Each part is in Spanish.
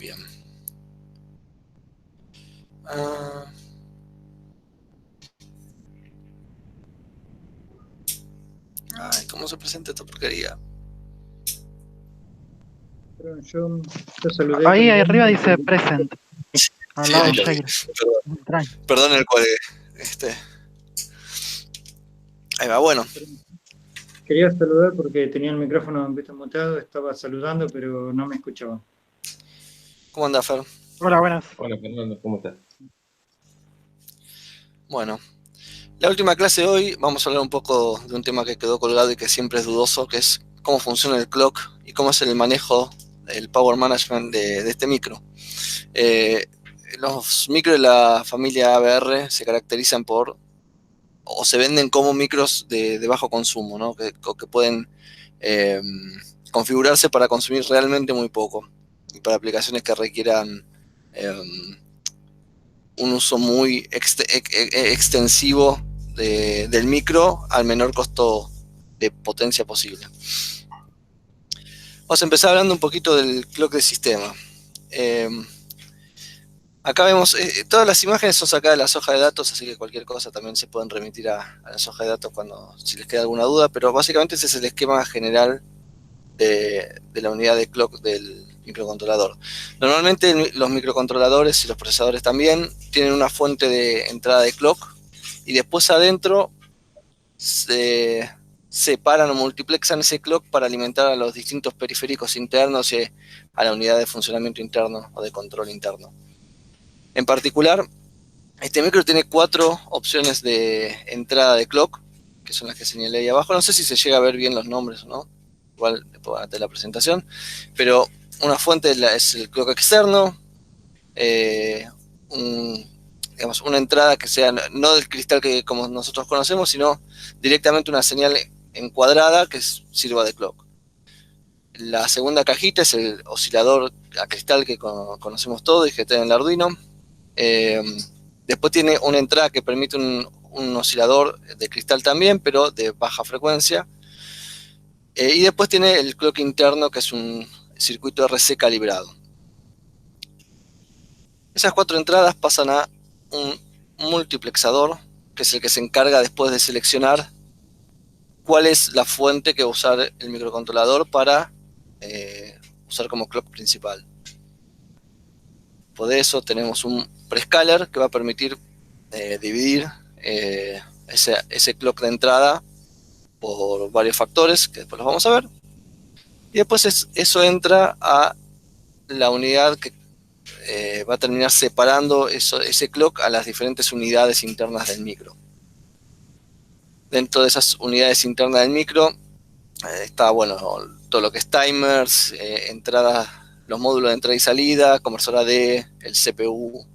Bien. Ay, ¿cómo se presenta esta porquería? Pero yo saludé Ahí primero. arriba dice present, al Sí, lado ahí de lo vi. Jair. Perdón el cual. Ahí va, bueno. Quería saludar porque tenía el micrófono muteado, estaba saludando, pero no me escuchaba. ¿Cómo anda, Fer? Hola, buenas. Hola Fernando, ¿cómo estás? Bueno, la última clase de hoy vamos a hablar un poco de un tema que quedó colgado y que siempre es dudoso, que es cómo funciona el clock y cómo es el manejo, el power management de este micro. Los micros de la familia ABR se caracterizan por, o se venden como micros de bajo consumo, ¿no? que pueden configurarse para consumir realmente muy poco y para aplicaciones que requieran un uso muy extensivo del micro al menor costo de potencia posible. Vamos a empezar hablando un poquito del clock de sistema. Acá vemos, todas las imágenes son sacadas de las hojas de datos, así que cualquier cosa también se pueden remitir a las hojas de datos si les queda alguna duda, pero básicamente ese es el esquema general de la unidad de clock del microcontrolador. Normalmente los microcontroladores y los procesadores también tienen una fuente de entrada de clock y después adentro se separan o multiplexan ese clock para alimentar a los distintos periféricos internos y a la unidad de funcionamiento interno o de control interno. En particular, este micro tiene 4 opciones de entrada de clock, que son las que señalé ahí abajo. No sé si se llega a ver bien los nombres o no, igual después van a tener la presentación, pero una fuente es el clock externo, una entrada que sea no del cristal que como nosotros conocemos, sino directamente una señal encuadrada que sirva de clock. La segunda cajita es el oscilador a cristal que conocemos todos y que está en el Arduino. Después tiene una entrada que permite un oscilador de cristal también, pero de baja frecuencia. Y después tiene el clock interno, que es un circuito RC calibrado. Esas 4 entradas pasan a un multiplexador, que es el que se encarga después de seleccionar cuál es la fuente que va a usar el microcontrolador para usar como clock principal. Por eso tenemos un prescaler que va a permitir dividir ese clock de entrada por varios factores, que después los vamos a ver. Y después eso entra a la unidad que va a terminar separando ese clock a las diferentes unidades internas del micro. Dentro de esas unidades internas del micro está, bueno, todo lo que es timers, entradas, los módulos de entrada y salida, conversor AD, el CPU,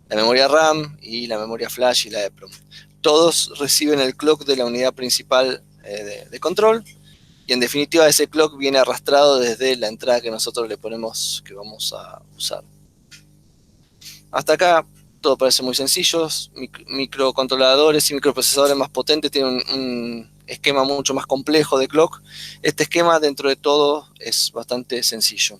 la memoria RAM y la memoria flash y la EEPROM. Todos reciben el clock de la unidad principal de control y en definitiva ese clock viene arrastrado desde la entrada que nosotros le ponemos que vamos a usar. Hasta acá todo parece muy sencillo. Microcontroladores y microprocesadores más potentes tienen un esquema mucho más complejo de clock. Este esquema dentro de todo es bastante sencillo.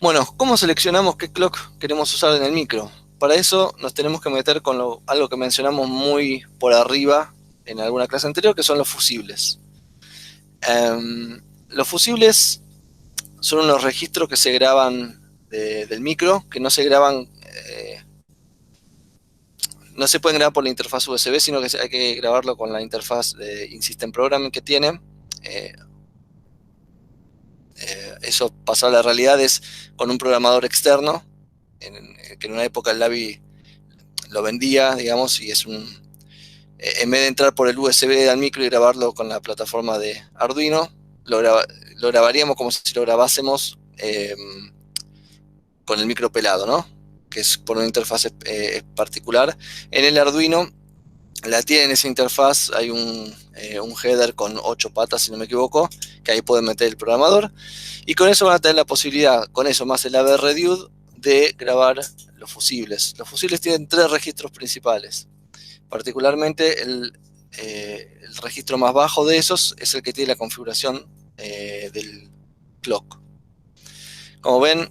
Bueno, ¿cómo seleccionamos qué clock queremos usar en el micro? Para eso nos tenemos que meter con algo que mencionamos muy por arriba en alguna clase anterior, que son los fusibles. Los fusibles son unos registros que se graban del micro, que no se graban, no se pueden grabar por la interfaz USB, sino que hay que grabarlo con la interfaz de In-System Programming que tiene. Eso pasado a la realidad es con un programador externo, que en una época el Lavi lo vendía, digamos, y es en vez de entrar por el USB al micro y grabarlo con la plataforma de Arduino, lo grabaríamos como si lo grabásemos con el micro pelado, ¿no? Que es por una interfaz particular. En el Arduino tienen esa interfaz, hay un header con 8 patas, si no me equivoco, que ahí pueden meter el programador, y con eso van a tener la posibilidad, con eso más el ABRDUD, de grabar los fusibles. Los fusibles tienen 3 registros principales. Particularmente el registro más bajo de esos es el que tiene la configuración del clock. Como ven,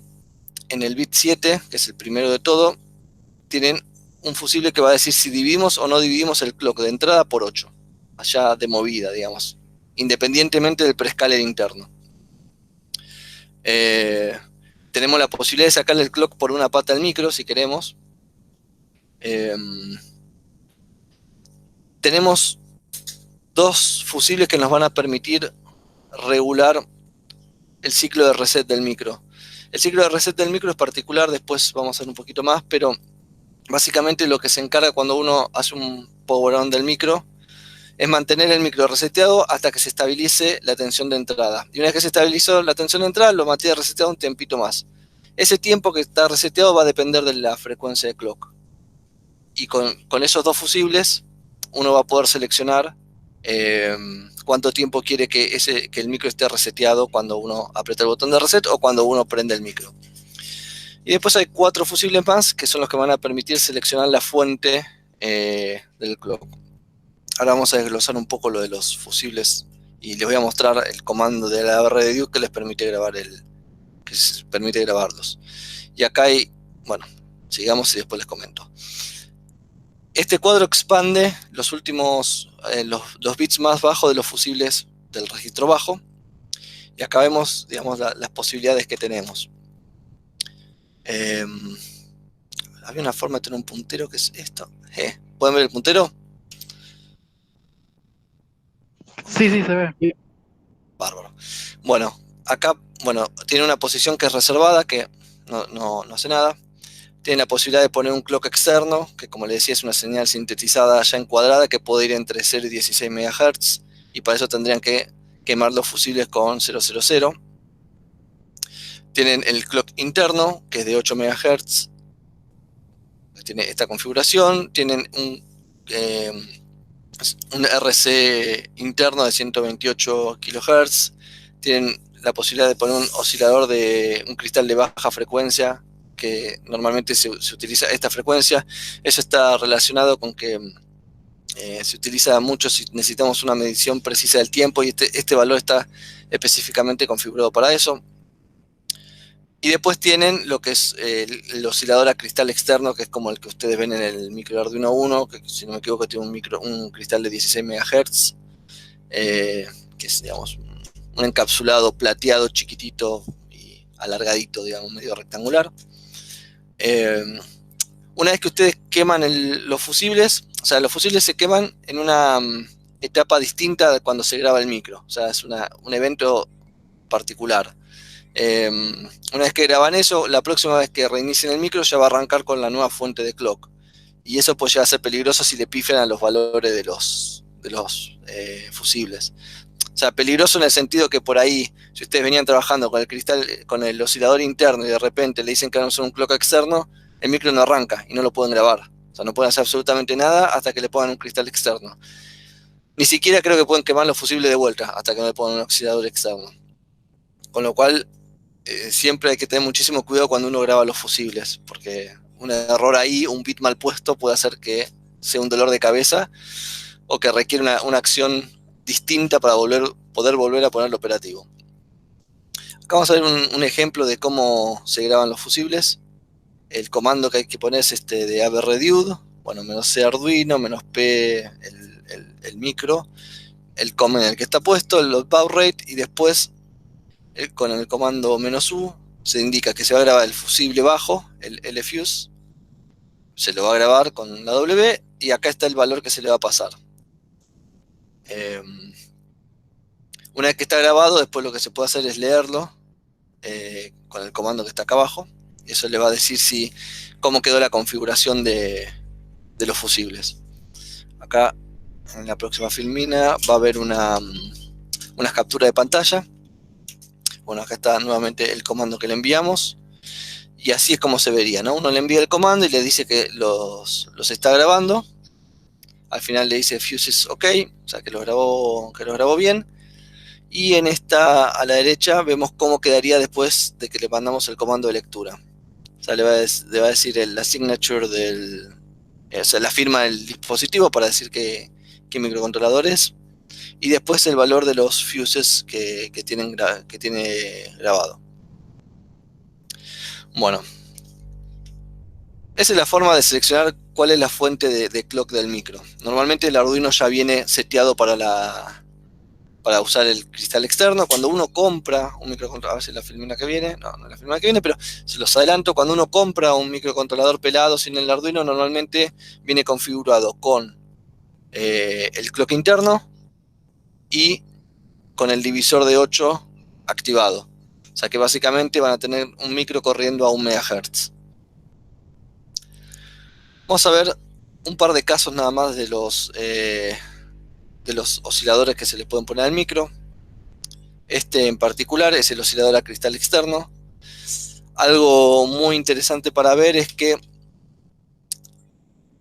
en el bit 7, que es el primero de todo, tienen un fusible que va a decir si dividimos o no dividimos el clock de entrada por 8, allá de movida, digamos, independientemente del prescaler interno. Tenemos la posibilidad de sacarle el clock por una pata al micro, si queremos. Tenemos dos fusibles que nos van a permitir regular el ciclo de reset del micro. El ciclo de reset del micro es particular, después vamos a ver un poquito más, pero básicamente lo que se encarga cuando uno hace un power on del micro es mantener el micro reseteado hasta que se estabilice la tensión de entrada. Y una vez que se estabilizó la tensión de entrada, lo mantiene reseteado un tiempito más. Ese tiempo que está reseteado va a depender de la frecuencia de clock. Y con esos dos fusibles, uno va a poder seleccionar cuánto tiempo quiere que el micro esté reseteado cuando uno aprieta el botón de reset o cuando uno prende el micro. Y después hay 4 fusibles más que son los que van a permitir seleccionar la fuente del clock. Ahora vamos a desglosar un poco lo de los fusibles y les voy a mostrar el comando de la ABRDUE que les permite grabarlos. Y acá hay, bueno, sigamos y después les comento. Este cuadro expande los últimos, los bits más bajos de los fusibles del registro bajo. Y acá vemos, digamos, las posibilidades que tenemos. Había una forma de tener un puntero que es esto. ¿Pueden ver el puntero? Sí, sí, se ve. Bárbaro. Bueno, acá tiene una posición que es reservada, que no hace nada. Tiene la posibilidad de poner un clock externo, que como les decía es una señal sintetizada ya encuadrada que puede ir entre 0 y 16 MHz, y para eso tendrían que quemar los fusibles con 000. Tienen el clock interno, que es de 8 MHz, tiene esta configuración. Tienen un RC interno de 128 kHz. Tienen la posibilidad de poner un oscilador de un cristal de baja frecuencia, que normalmente se utiliza esta frecuencia. Eso está relacionado con que se utiliza mucho si necesitamos una medición precisa del tiempo, y este valor está específicamente configurado para eso. Y después tienen lo que es el oscilador a cristal externo, que es como el que ustedes ven en el micro Arduino Uno, que si no me equivoco tiene un cristal de 16 MHz, que es, digamos, un encapsulado plateado chiquitito y alargadito, digamos, medio rectangular. Una vez que ustedes queman los fusibles, o sea, los fusibles se queman en una etapa distinta de cuando se graba el micro, o sea, es un evento particular. Una vez que graban eso, la próxima vez que reinicien el micro ya va a arrancar con la nueva fuente de clock, y eso puede llegar a ser peligroso si le pifian a los valores de los fusibles. O sea, peligroso en el sentido que por ahí, si ustedes venían trabajando con el cristal, con el oscilador interno, y de repente le dicen que van a usar un clock externo, el micro no arranca y no lo pueden grabar. O sea, no pueden hacer absolutamente nada hasta que le pongan un cristal externo. Ni siquiera creo que pueden quemar los fusibles de vuelta hasta que no le pongan un oscilador externo. Con lo cual, siempre hay que tener muchísimo cuidado cuando uno graba los fusibles, porque un error ahí, un bit mal puesto, puede hacer que sea un dolor de cabeza o que requiere una acción distinta para poder volver a ponerlo operativo. Acá vamos a ver un ejemplo de cómo se graban los fusibles. El comando que hay que poner es este de ABRDUE, bueno, -C Arduino, -P el micro, el COM en el que está puesto, el load baud rate, y después con el comando -U se indica que se va a grabar el fusible bajo, el LFUSE, se lo va a grabar con la W, y acá está el valor que se le va a pasar. Una vez que está grabado, después lo que se puede hacer es leerlo con el comando que está acá abajo, y eso le va a decir cómo quedó la configuración de los fusibles. Acá en la próxima filmina va a haber una captura de pantalla. Bueno, acá está nuevamente el comando que le enviamos, y así es como se vería, ¿no? Uno le envía el comando y le dice que los está grabando. Al final le dice fuses OK, o sea que los grabó bien. Y en esta a la derecha vemos cómo quedaría después de que le mandamos el comando de lectura. O sea, le va a decir la signature o sea, la firma del dispositivo para decir qué microcontrolador es, y después el valor de los fuses que tiene grabado. Bueno, esa es la forma de seleccionar cuál es la fuente de clock del micro. Normalmente el Arduino ya viene seteado para usar el cristal externo. Cuando uno compra un microcontrolador, a ver si la filmina que viene, no es la filmina que viene, pero se los adelanto, cuando uno compra un microcontrolador pelado sin el Arduino, normalmente viene configurado con el clock interno y con el divisor de 8 activado. O sea que básicamente van a tener un micro corriendo a 1 MHz. Vamos a ver un par de casos nada más de los osciladores que se le pueden poner al micro. Este en particular es el oscilador a cristal externo. Algo muy interesante para ver es que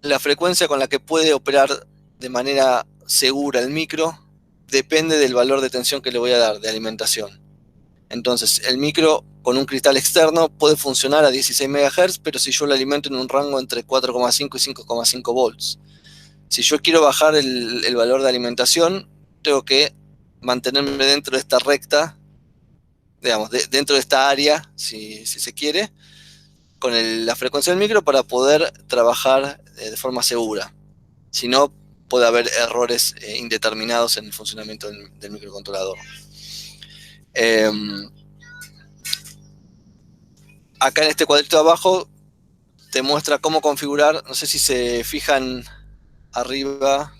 la frecuencia con la que puede operar de manera segura el micro depende del valor de tensión que le voy a dar, de alimentación. Entonces, el micro con un cristal externo puede funcionar a 16 MHz, pero si yo lo alimento en un rango entre 4,5 y 5,5 volts. Si yo quiero bajar el valor de alimentación, tengo que mantenerme dentro de esta recta, digamos, dentro de esta área, si se quiere, con la frecuencia del micro para poder trabajar de forma segura. Si no, puede haber errores indeterminados en el funcionamiento del microcontrolador. Acá en este cuadrito de abajo te muestra cómo configurar, no sé si se fijan arriba,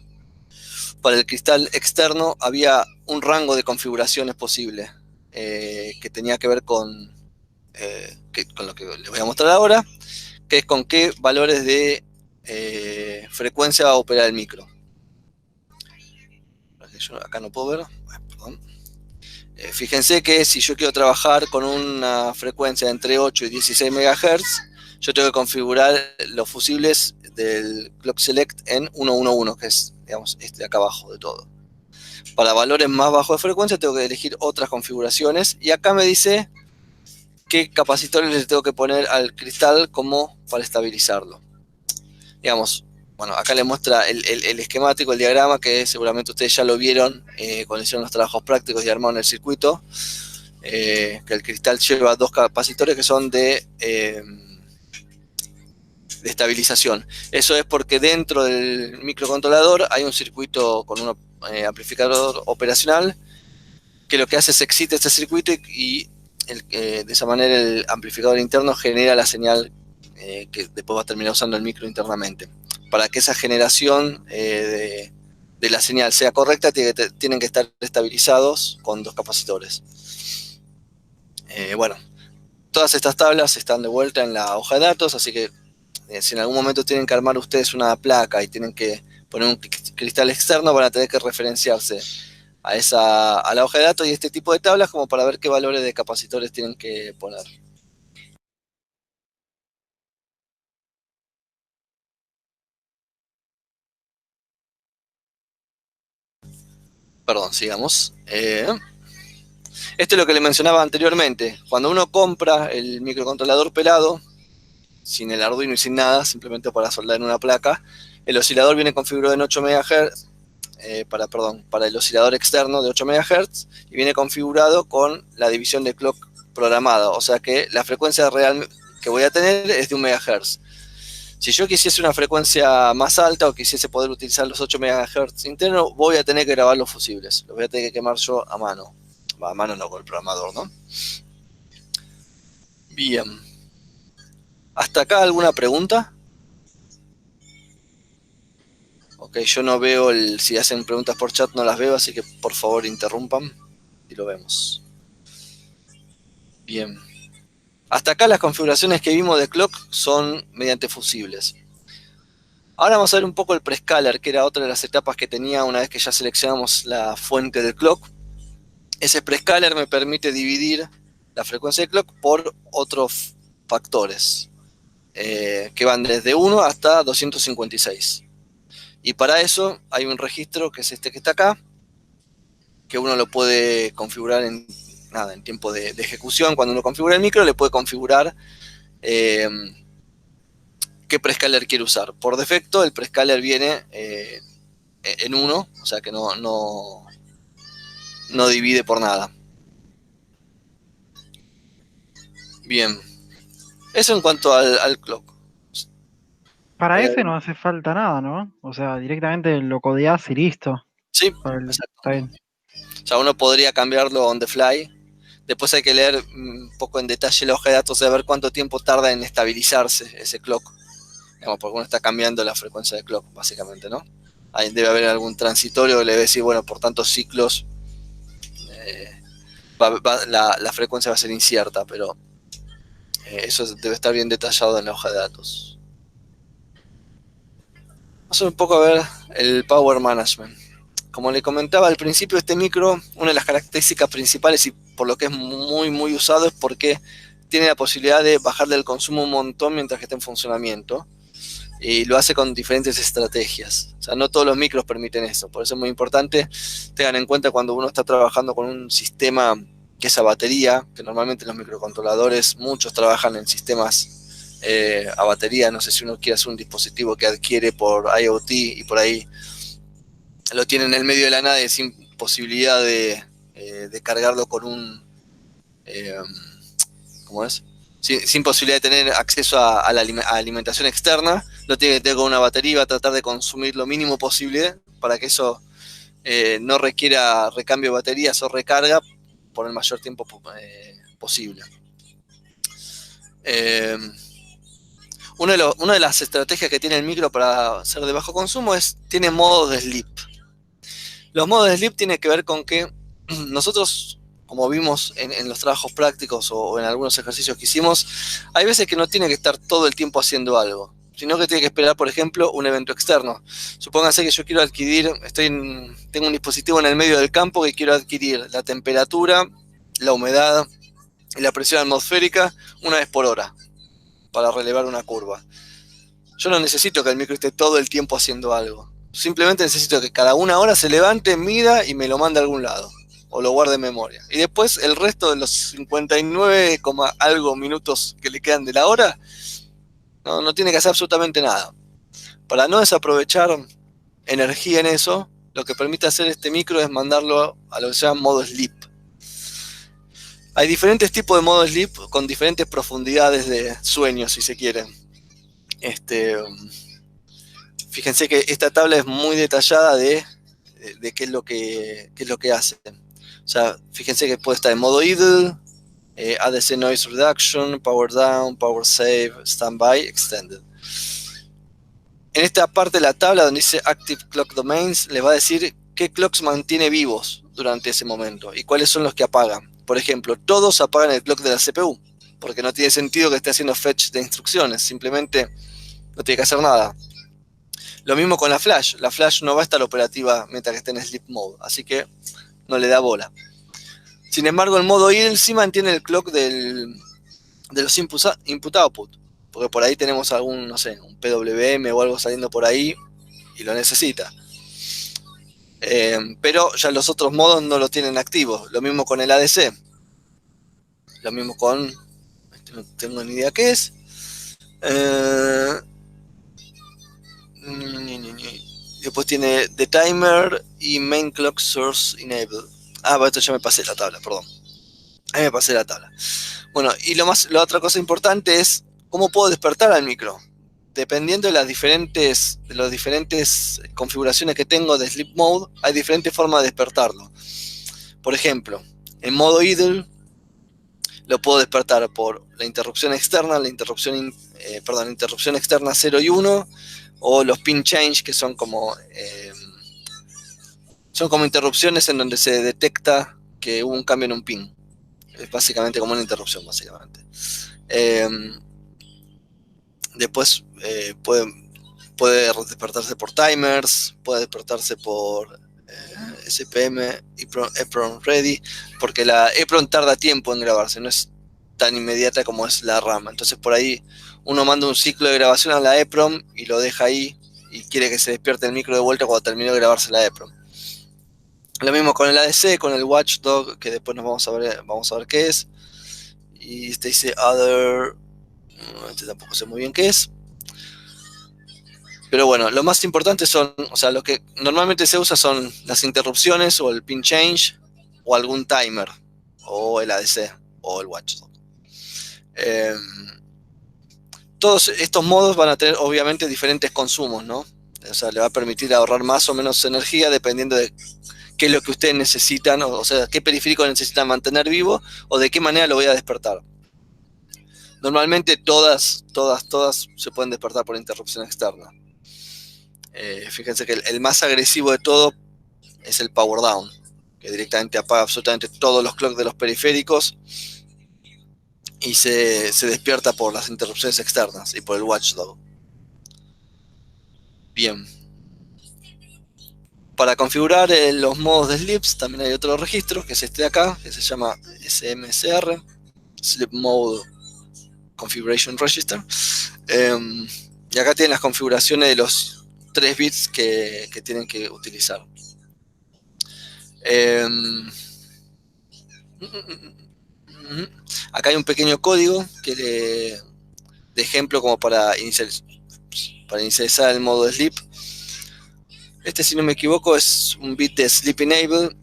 para el cristal externo había un rango de configuraciones posible que tenía que ver con lo que les voy a mostrar ahora, que es con qué valores de frecuencia va a operar el micro. Yo acá no puedo ver, perdón. Fíjense que si yo quiero trabajar con una frecuencia entre 8 y 16 MHz, yo tengo que configurar los fusibles del Clock Select en 111, que es, digamos, este de acá abajo de todo. Para valores más bajos de frecuencia tengo que elegir otras configuraciones, y acá me dice qué capacitores le tengo que poner al cristal como para estabilizarlo. Digamos, bueno, acá le muestra el esquemático, el diagrama, que seguramente ustedes ya lo vieron cuando hicieron los trabajos prácticos y armaron el circuito, que el cristal lleva dos capacitores que son de estabilización. Eso es porque dentro del microcontrolador hay un circuito con un amplificador operacional que lo que hace es excita este circuito y de esa manera el amplificador interno genera la señal que después va a terminar usando el micro internamente. Para que esa generación de la señal sea correcta, tienen que estar estabilizados con dos capacitores. Bueno, todas estas tablas están de vuelta en la hoja de datos, así que si en algún momento tienen que armar ustedes una placa y tienen que poner un cristal externo, van a tener que referenciarse a la hoja de datos y este tipo de tablas como para ver qué valores de capacitores tienen que poner. Perdón, sigamos. Esto es lo que le mencionaba anteriormente. Cuando uno compra el microcontrolador pelado, sin el Arduino y sin nada, simplemente para soldar en una placa, el oscilador viene configurado en 8 MHz, para el oscilador externo de 8 MHz, y viene configurado con la división de clock programada, o sea que la frecuencia real que voy a tener es de 1 MHz. Si yo quisiese una frecuencia más alta o quisiese poder utilizar los 8 MHz internos, voy a tener que grabar los fusibles. Los voy a tener que quemar yo a mano. A mano no, con el programador, ¿no? Bien. ¿Hasta acá alguna pregunta? Ok, yo no veo si hacen preguntas por chat, no las veo, así que por favor interrumpan y lo vemos. Bien. Hasta acá las configuraciones que vimos de clock son mediante fusibles. Ahora vamos a ver un poco el prescaler, que era otra de las etapas que tenía una vez que ya seleccionamos la fuente del clock. Ese prescaler me permite dividir la frecuencia del clock por otros factores, que van desde 1 hasta 256. Y para eso hay un registro que es este que está acá, que uno lo puede configurar en tiempo de ejecución. Cuando uno configura el micro, le puede configurar qué prescaler quiere usar. Por defecto, el prescaler viene en 1, o sea que no divide por nada. Bien. Eso en cuanto al clock. Para Eh, ese no hace falta nada, ¿no? O sea, directamente lo codeás y listo. sí, exacto. Está bien. O sea, uno podría cambiarlo on the fly. Después hay que leer un poco en detalle la hoja de datos de ver cuánto tiempo tarda en estabilizarse ese clock. Digamos, porque uno está cambiando la frecuencia de clock, básicamente, ¿no? Ahí debe haber algún transitorio que le debe decir, bueno, por tantos ciclos eh, la frecuencia va a ser incierta, pero eso debe estar bien detallado en la hoja de datos. Vamos a un poco a ver el Power Management. Como le comentaba al principio, este micro, una de las características principales y por lo que es muy usado es porque tiene la posibilidad de bajarle el consumo un montón mientras que esté en funcionamiento. Y lo hace con diferentes estrategias. O sea, no todos los micros permiten eso. Por eso es muy importante, tengan en cuenta cuando uno está trabajando con un sistema que es a batería, que normalmente los microcontroladores, muchos trabajan en sistemas a batería. No sé si uno quiere hacer un dispositivo que adquiere por IoT y por ahí lo tiene en el medio de la nada y sin posibilidad de cargarlo con un... ¿cómo es? Sin posibilidad de tener acceso a la alimentación externa, lo tiene que tener con una batería y va a tratar de consumir lo mínimo posible para que eso no requiera recambio de baterías o recarga por el mayor tiempo posible. Una de las estrategias que tiene el micro para ser de bajo consumo tiene modos de sleep. Los modos de sleep tienen que ver con que nosotros, como vimos en los trabajos prácticos o en algunos ejercicios que hicimos, hay veces que no tiene que estar todo el tiempo haciendo algo, sino que tiene que esperar, por ejemplo, un evento externo. Supónganse que yo quiero adquirir, tengo un dispositivo en el medio del campo que quiero adquirir la temperatura, la humedad y la presión atmosférica una vez por hora para relevar una curva. Yo no necesito que el micro esté todo el tiempo haciendo algo. Simplemente necesito que cada una hora se levante, mida y me lo mande a algún lado. O lo guarde en memoria. Y después el resto de los 59, algo minutos que le quedan de la hora, no tiene que hacer absolutamente nada. Para no desaprovechar energía en eso, lo que permite hacer este micro es mandarlo a lo que se llama modo sleep. Hay diferentes tipos de modo sleep con diferentes profundidades de sueño, si se quiere. Fíjense que esta tabla es muy detallada de qué es lo que hace. O sea, fíjense que puede estar en modo idle, ADC Noise Reduction, Power Down, Power Save, Standby, Extended. En esta parte de la tabla donde dice Active Clock Domains, les va a decir qué clocks mantiene vivos durante ese momento y cuáles son los que apagan. Por ejemplo, todos apagan el clock de la CPU, porque no tiene sentido que esté haciendo fetch de instrucciones, simplemente no tiene que hacer nada. Lo mismo con la flash no va a estar operativa mientras que esté en sleep mode, así que no le da bola. Sin embargo, el modo idle sí mantiene el clock de los input-output, porque por ahí tenemos algún, no sé, un PWM o algo saliendo por ahí y lo necesita. Pero ya los otros modos no lo tienen activo. Lo mismo con el ADC. Lo mismo con... no tengo ni idea qué es. Después tiene The Timer y Main Clock Source Enable. Bueno, esto ya me pasé la tabla, perdón. Ahí me pasé la tabla. Bueno, y la otra cosa importante es cómo puedo despertar al micro. Dependiendo de las diferentes configuraciones que tengo de Sleep Mode, hay diferentes formas de despertarlo. Por ejemplo, en modo idle lo puedo despertar por la interrupción externa, interrupción externa 0 y 1, o los pin change, que son como interrupciones en donde se detecta que hubo un cambio en un pin. Es básicamente como una interrupción, básicamente. Después puede despertarse por timers, puede despertarse por SPM, EEPROM Ready, porque la EEPROM tarda tiempo en grabarse, no es tan inmediata como es la RAM. Entonces por ahí uno manda un ciclo de grabación a la EEPROM y lo deja ahí y quiere que se despierte el micro de vuelta cuando terminó de grabarse la EEPROM. Lo mismo con el ADC, con el Watchdog, que después vamos a ver qué es. Y este dice Other, este tampoco sé muy bien qué es. Pero bueno, lo más importante son, o sea, lo que normalmente se usa son las interrupciones o el pin change o algún timer o el ADC o el watchdog. Todos estos modos van a tener obviamente diferentes consumos, ¿no? O sea, le va a permitir ahorrar más o menos energía dependiendo de qué es lo que ustedes necesitan, o sea, qué periférico necesitan mantener vivo o de qué manera lo voy a despertar. Normalmente todas se pueden despertar por interrupción externa. Fíjense que el más agresivo de todo es el power down, que directamente apaga absolutamente todos los clocks de los periféricos y se despierta por las interrupciones externas y por el watchdog. Bien. Para configurar los modos de sleeps también hay otro registro, que es este de acá, que se llama SMCR, Sleep Mode Configuration Register. Y acá tienen las configuraciones de los 3 bits que tienen que utilizar. Acá hay un pequeño código que de ejemplo como para inicializar el modo de sleep. Este, si no me equivoco, es un bit de Sleep Enable.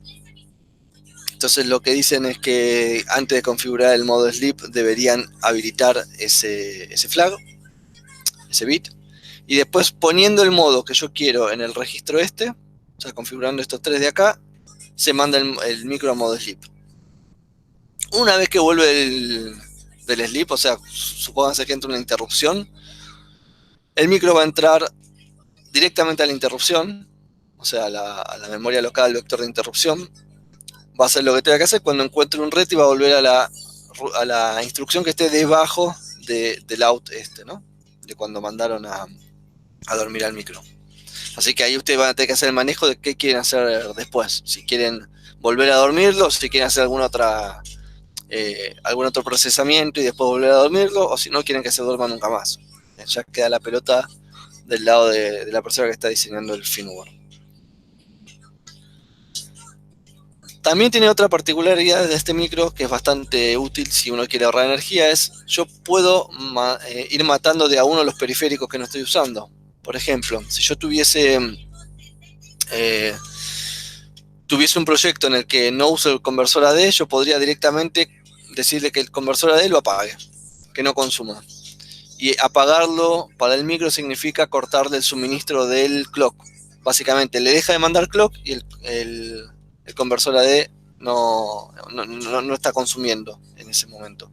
Entonces lo que dicen es que antes de configurar el modo sleep deberían habilitar ese flag, ese bit. Y después poniendo el modo que yo quiero en el registro este, o sea, configurando estos 3 de acá, se manda el micro a modo sleep. Una vez que vuelve del sleep, o sea, supónganse que entra una interrupción, el micro va a entrar directamente a la interrupción, o sea, a la memoria local vector de interrupción. Va a hacer lo que tenga que hacer. Cuando encuentre un ret y va a volver a la instrucción que esté debajo del out este, ¿no? De cuando mandaron a dormir al micro. Así que ahí ustedes van a tener que hacer el manejo de qué quieren hacer después. Si quieren volver a dormirlo, si quieren hacer algún otro procesamiento y después volver a dormirlo, o si no quieren que se duerma nunca más. Ya queda la pelota del lado de la persona que está diseñando el firmware. También tiene otra particularidad de este micro que es bastante útil si uno quiere ahorrar energía, es yo puedo ir matando de a uno los periféricos que no estoy usando. Por ejemplo, si yo tuviese un proyecto en el que no uso el conversor AD, yo podría directamente decirle que el conversor AD lo apague, que no consuma. Y apagarlo para el micro significa cortarle el suministro del clock. Básicamente le deja de mandar clock y el conversor AD no está consumiendo en ese momento.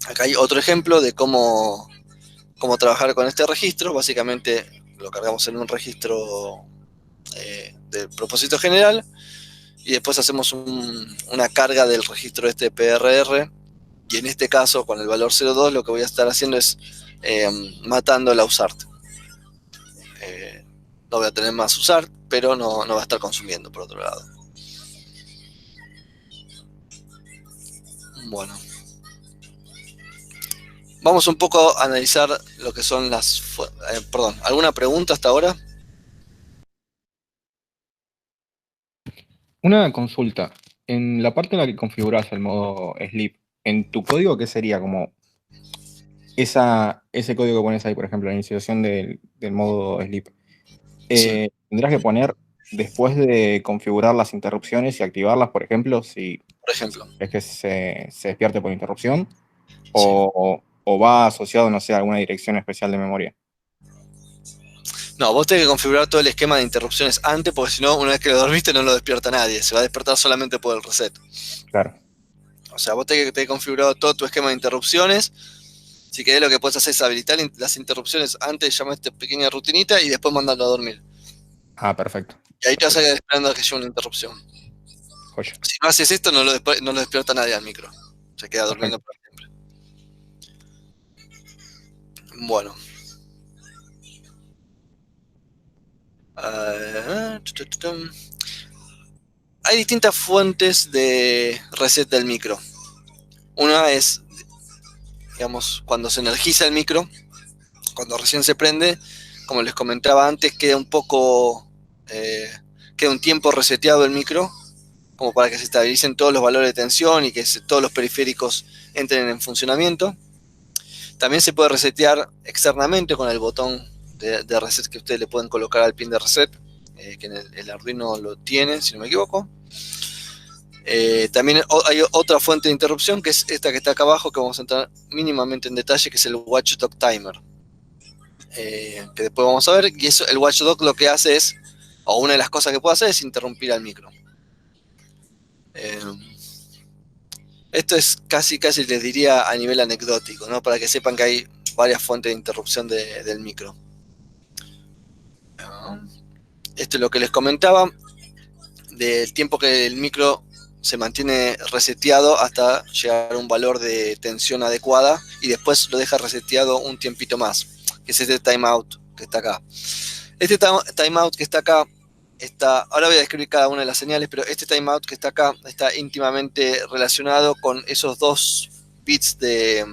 Acá hay otro ejemplo de cómo trabajar con este registro. Básicamente lo cargamos en un registro de propósito general y después hacemos una carga del registro este PRR, y en este caso con el valor 0.2 lo que voy a estar haciendo es matando la USART. No voy a tener más USART, pero no va a estar consumiendo por otro lado. Bueno, vamos un poco a analizar lo que son ¿alguna pregunta hasta ahora? Una consulta. En la parte en la que configuras el modo sleep, en tu código, ¿qué sería? Como ese código que pones ahí, por ejemplo, la iniciación del modo sleep. Sí. Tendrás que poner después de configurar las interrupciones y activarlas, por ejemplo, si es que se despierte por interrupción, sí, o va asociado, no sé, a alguna dirección especial de memoria. No, vos tenés que configurar todo el esquema de interrupciones antes, porque si no, una vez que lo dormiste no lo despierta nadie, se va a despertar solamente por el reset. Claro. O sea, vos tenés que tener configurado todo tu esquema de interrupciones. Si querés, lo que puedes hacer es habilitar las interrupciones antes de llamar esta pequeña rutinita y después mandarlo a dormir. Ah, perfecto. Y ahí te vas a quedar esperando a que llegue una interrupción. Joya. Si no haces esto, no lo despierta nadie al micro. Se queda durmiendo por siempre. Bueno. Hay distintas fuentes de reset del micro. Una es, digamos, cuando se energiza el micro, cuando recién se prende, como les comentaba antes, queda un tiempo reseteado el micro, como para que se estabilicen todos los valores de tensión y que todos los periféricos entren en funcionamiento. También se puede resetear externamente con el botón de reset que ustedes le pueden colocar al pin de reset, que en el Arduino lo tiene, si no me equivoco. También hay otra fuente de interrupción, que es esta que está acá abajo, que vamos a entrar mínimamente en detalle, que es el Watchdog Timer. Que después vamos a ver, y eso, el Watchdog lo que hace es, o una de las cosas que puede hacer es interrumpir al micro. Esto es casi les diría a nivel anecdótico, ¿no? Para que sepan que hay varias fuentes de interrupción del micro. Esto es lo que les comentaba, del tiempo que el micro se mantiene reseteado hasta llegar a un valor de tensión adecuada y después lo deja reseteado un tiempito más, que es este timeout que está acá. Este timeout que está acá, ahora voy a describir cada una de las señales, pero este timeout que está acá está íntimamente relacionado con esos 2 bits de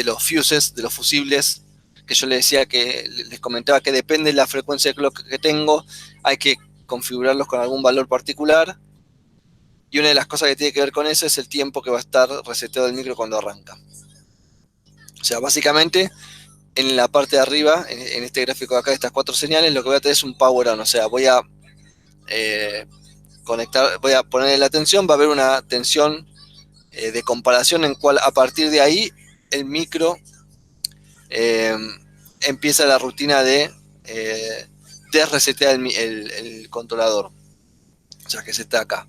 los fuses, de los fusibles, que yo les decía, que les comentaba que depende de la frecuencia de clock que tengo, hay que configurarlos con algún valor particular. Y una de las cosas que tiene que ver con eso es el tiempo que va a estar reseteado el micro cuando arranca. O sea, básicamente, en la parte de arriba, en este gráfico de acá de estas 4 señales, lo que voy a tener es un power on. O sea, voy a voy a ponerle la tensión, va a haber una tensión de comparación en cual a partir de ahí el micro empieza la rutina de desresetear el controlador. O sea, que se está acá.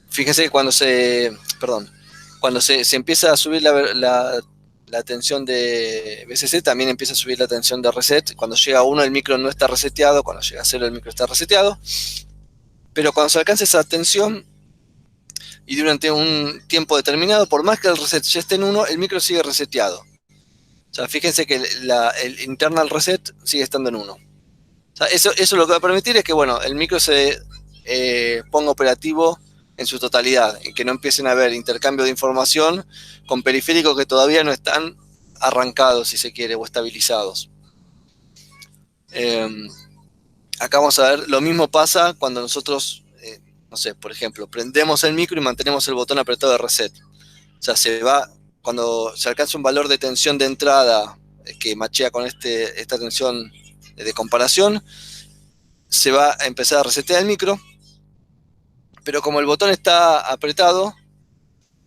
Fíjense que cuando se empieza a subir la tensión de BCC, también empieza a subir la tensión de reset. Cuando llega a 1 el micro no está reseteado, cuando llega a 0 el micro está reseteado. Pero cuando se alcanza esa tensión y durante un tiempo determinado, por más que el reset ya esté en 1, el micro sigue reseteado. O sea, fíjense que el internal reset sigue estando en 1. O sea, eso lo que va a permitir es que, bueno, el micro se ponga operativo en su totalidad y que no empiecen a haber intercambio de información con periféricos que todavía no están arrancados, si se quiere, o estabilizados. Acá vamos a ver, lo mismo pasa cuando nosotros, no sé, por ejemplo, prendemos el micro y mantenemos el botón apretado de reset. O sea, cuando se alcanza un valor de tensión de entrada que machea con esta tensión de comparación, se va a empezar a resetear el micro, pero como el botón está apretado,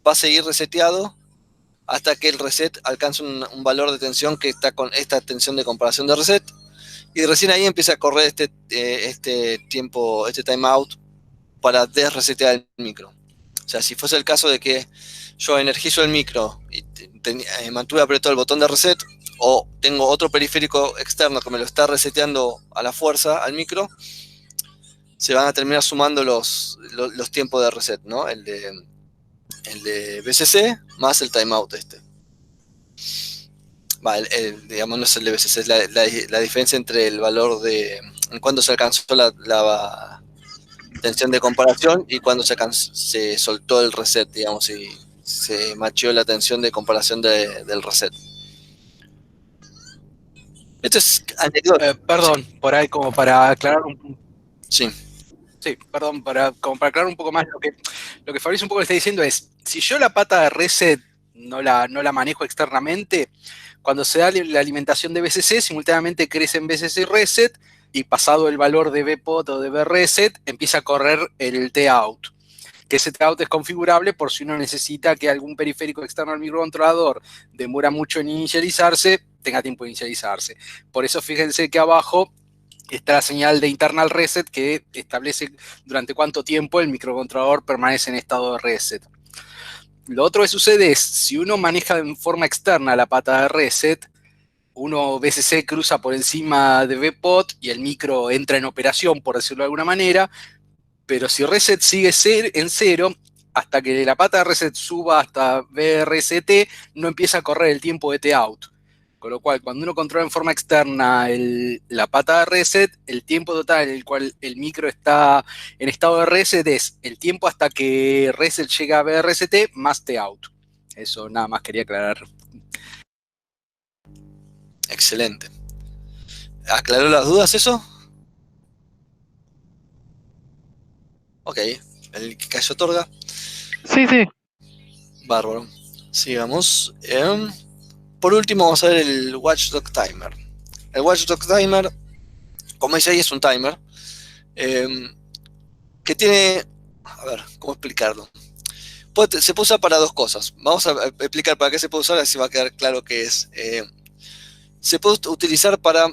va a seguir reseteado hasta que el reset alcance un valor de tensión que está con esta tensión de comparación de reset, y recién ahí empieza a correr este timeout para desresetear el micro. O sea, si fuese el caso de que yo energizo el micro y mantuve apretado el botón de reset, o tengo otro periférico externo que me lo está reseteando a la fuerza al micro, se van a terminar sumando los tiempos de reset, ¿no? El de BCC más el timeout este. Digamos, no es el de BCC, es la diferencia entre el valor en cuando se alcanzó la tensión de comparación y cuando se soltó el reset, digamos, y se macheó la tensión de comparación del reset. Esto es anecdótico. Perdón, por ahí como para aclarar un punto. Sí. Sí, perdón, como para aclarar un poco más lo que Fabricio un poco le está diciendo es, si yo la pata de reset no la manejo externamente, cuando se da la alimentación de BCC, simultáneamente crece en BCC reset y pasado el valor de Vpot o de Vreset, empieza a correr el T-out. Que ese T-out es configurable por si uno necesita que algún periférico externo al microcontrolador demora mucho en inicializarse, tenga tiempo de inicializarse. Por eso fíjense que abajo está la señal de internal reset que establece durante cuánto tiempo el microcontrolador permanece en estado de reset. Lo otro que sucede es, si uno maneja en forma externa la pata de reset, uno BCC cruza por encima de Vpot y el micro entra en operación, por decirlo de alguna manera, pero si reset sigue en 0, hasta que la pata de reset suba hasta VRST, no empieza a correr el tiempo de T-out. Con lo cual, cuando uno controla en forma externa la pata de reset, el tiempo total en el cual el micro está en estado de reset es el tiempo hasta que reset llega a VRST más T-out. Eso nada más quería aclarar. Excelente. ¿Aclaró las dudas eso? Ok, el que cayó otorga. Sí, sí. Bárbaro. Sigamos. Por último vamos a ver el Watchdog Timer. El Watchdog Timer, como dice ahí, es un timer. que tiene, a ver, ¿cómo explicarlo? Se puede usar para dos cosas. Vamos a explicar para qué se puede usar, así va a quedar claro qué es. Se puede utilizar para,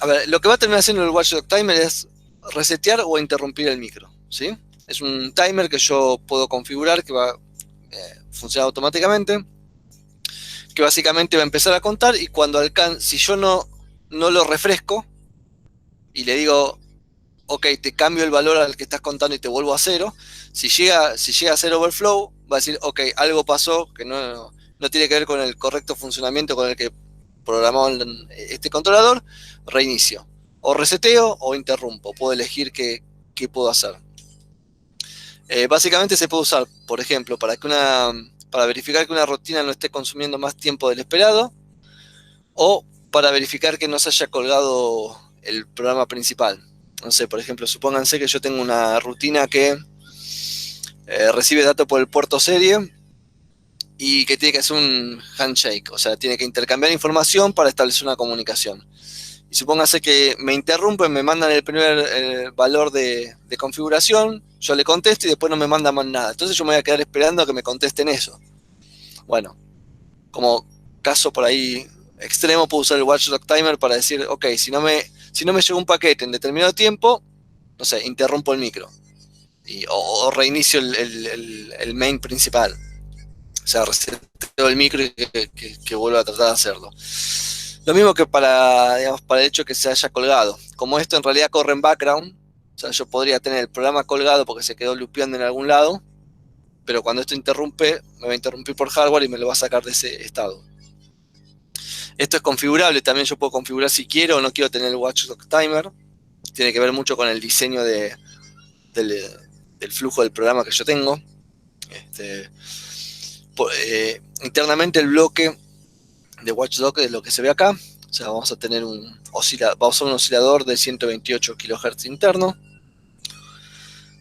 a ver, lo que va a terminar haciendo el Watchdog Timer es resetear o interrumpir el micro, ¿sí? Es un timer que yo puedo configurar que va a funcionar automáticamente, que básicamente va a empezar a contar y cuando alcance, si yo no lo refresco y le digo, ok, te cambio el valor al que estás contando y te vuelvo a cero, si llega a ser overflow, va a decir, ok, algo pasó que no tiene que ver con el correcto funcionamiento con el que programó este controlador, reinicio. O reseteo o interrumpo, puedo elegir qué puedo hacer. Básicamente se puede usar, por ejemplo, para verificar que una rutina no esté consumiendo más tiempo del esperado, o para verificar que no se haya colgado el programa principal. No sé, por ejemplo, supónganse que yo tengo una rutina que recibe datos por el puerto serie y que tiene que hacer un handshake, o sea, tiene que intercambiar información para establecer una comunicación. Y supónganse que me interrumpen, me mandan el primer valor de configuración, yo le contesto y después no me mandan más nada. Entonces yo me voy a quedar esperando a que me contesten eso. Bueno, como caso por ahí extremo, puedo usar el Watchdog Timer para decir, ok, si no me llega un paquete en determinado tiempo, no sé, interrumpo el micro. O reinicio el main principal. O sea, reseteo el micro y que vuelva a tratar de hacerlo. Lo mismo que para el hecho que se haya colgado. Como esto en realidad corre en background, o sea, yo podría tener el programa colgado porque se quedó loopeando en algún lado, pero cuando esto interrumpe, me va a interrumpir por hardware y me lo va a sacar de ese estado. Esto es configurable, también yo puedo configurar si quiero o no quiero tener el Watchdog Timer. Tiene que ver mucho con el diseño del flujo del programa que yo tengo. Internamente el bloque de Watchdog es lo que se ve acá. O sea, vamos a tener un oscilador de 128 kHz interno.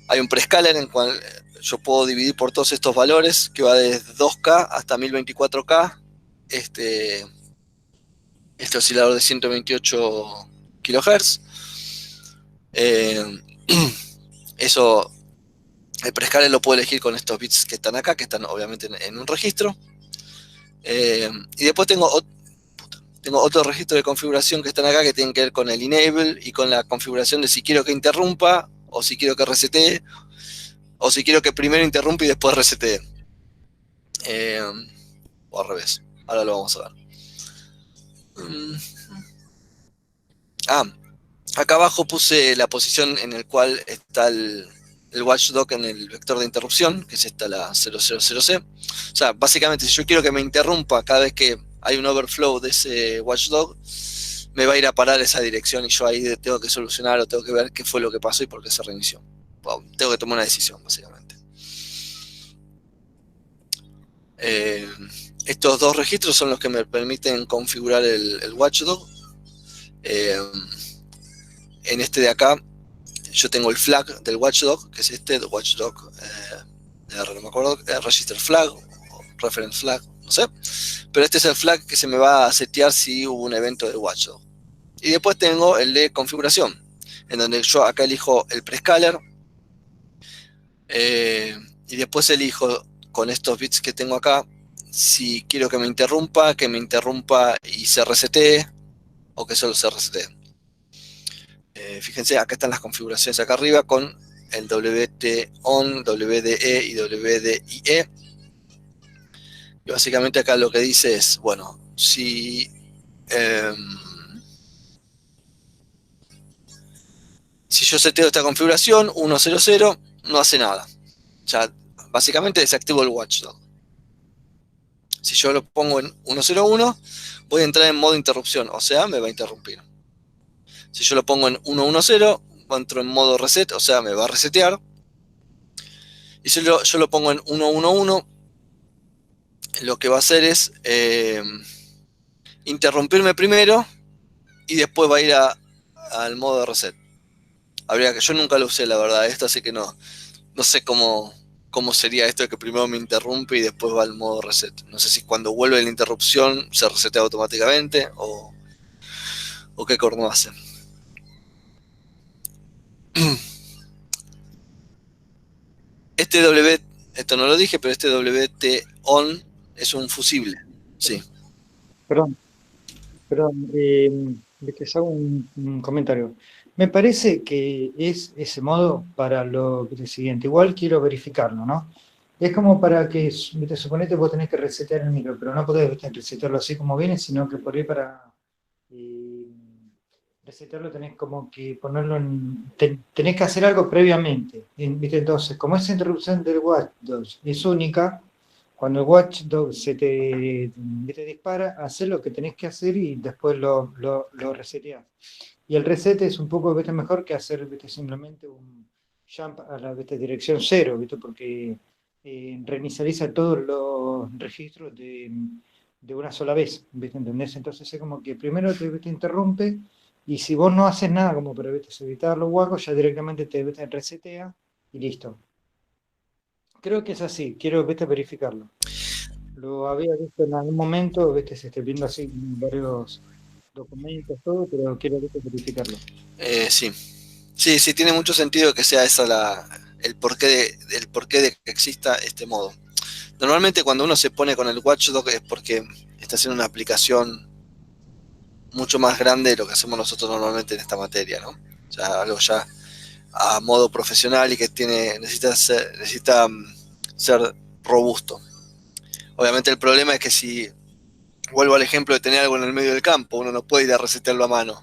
Hay un prescaler en cual yo puedo dividir por todos estos valores, que va desde 2K hasta 1024K. Este oscilador de 128 kHz. Eso, el prescaler lo puedo elegir con estos bits que están acá, que están obviamente en un registro. Y después tengo otro registro de configuración que están acá que tienen que ver con el enable y con la configuración de si quiero que interrumpa, o si quiero que resetee, o si quiero que primero interrumpa y después resetee. O al revés. Ahora lo vamos a ver. Acá abajo puse la posición en la cual está el watchdog en el vector de interrupción, que es esta, la 000C. O sea, básicamente, si yo quiero que me interrumpa cada vez que hay un overflow de ese watchdog, me va a ir a parar esa dirección y yo ahí tengo que solucionar o tengo que ver qué fue lo que pasó y por qué se reinició. Tengo que tomar una decisión, básicamente. Estos dos registros son los que me permiten configurar el watchdog. En este de acá, yo tengo el flag del watchdog, que es este, watchdog, no me acuerdo, register flag, o reference flag, no sé. Pero este es el flag que se me va a setear si hubo un evento del watchdog. Y después tengo el de configuración, en donde yo acá elijo el prescaler. Y después elijo con estos bits que tengo acá, si quiero que me interrumpa y se resetee, o que solo se resetee. Fíjense, acá están las configuraciones acá arriba con el WT-ON, WDE y WDIE. Y básicamente acá lo que dice es, bueno, si yo seteo esta configuración 100, no hace nada. O sea, básicamente desactivo el watchdog. Si yo lo pongo en 101, voy a entrar en modo interrupción, o sea, me va a interrumpir. Si yo lo pongo en 110, entro en modo reset, o sea, me va a resetear. Y si yo lo pongo en 111, lo que va a hacer es interrumpirme primero y después va a ir al modo de reset. Habría que, yo nunca lo usé, la verdad, esto, así que no sé cómo sería esto de que primero me interrumpe y después va al modo reset. No sé si cuando vuelve la interrupción se resetea automáticamente o qué corno hace. Este W, esto no lo dije, pero este WT on es un fusible. Sí. Perdón, les hago un comentario. Me parece que es ese modo para lo siguiente. Igual quiero verificarlo, ¿no? Es como para que, ¿viste? Suponete vos tenés que resetear el micro, pero no podés, ¿viste? Resetearlo así como viene, sino que por ahí para resetearlo tenés como que ponerlo en... tenés que hacer algo previamente, ¿viste? Entonces, como esa interrupción del watchdog es única, cuando el watchdog se te dispara, haces lo que tenés que hacer y después lo reseteás. Y el reset es un poco, ¿viste? Mejor que hacer, ¿viste? Simplemente un jump a la, ¿viste? Dirección cero, ¿viste? Porque reinicializa todos los registros de una sola vez, ¿viste? ¿Entendés? Entonces es como que primero te interrumpe y si vos no haces nada como para, ¿viste? Evitar los huecos, ya directamente te, ¿viste? Resetea y listo. Creo que es así, quiero, ¿viste? Verificarlo. Lo había visto en algún momento, ¿viste? Se esté viendo así varios documentos, todo, pero quiero, ¿viste? Verificarlo. Sí. Sí, tiene mucho sentido que sea esa el porqué de que exista este modo. Normalmente cuando uno se pone con el watchdog es porque está haciendo una aplicación mucho más grande de lo que hacemos nosotros normalmente en esta materia, ¿no? O sea, algo ya a modo profesional y que necesita ser robusto. Obviamente el problema es que si vuelvo al ejemplo de tener algo en el medio del campo, uno no puede ir a resetearlo a mano.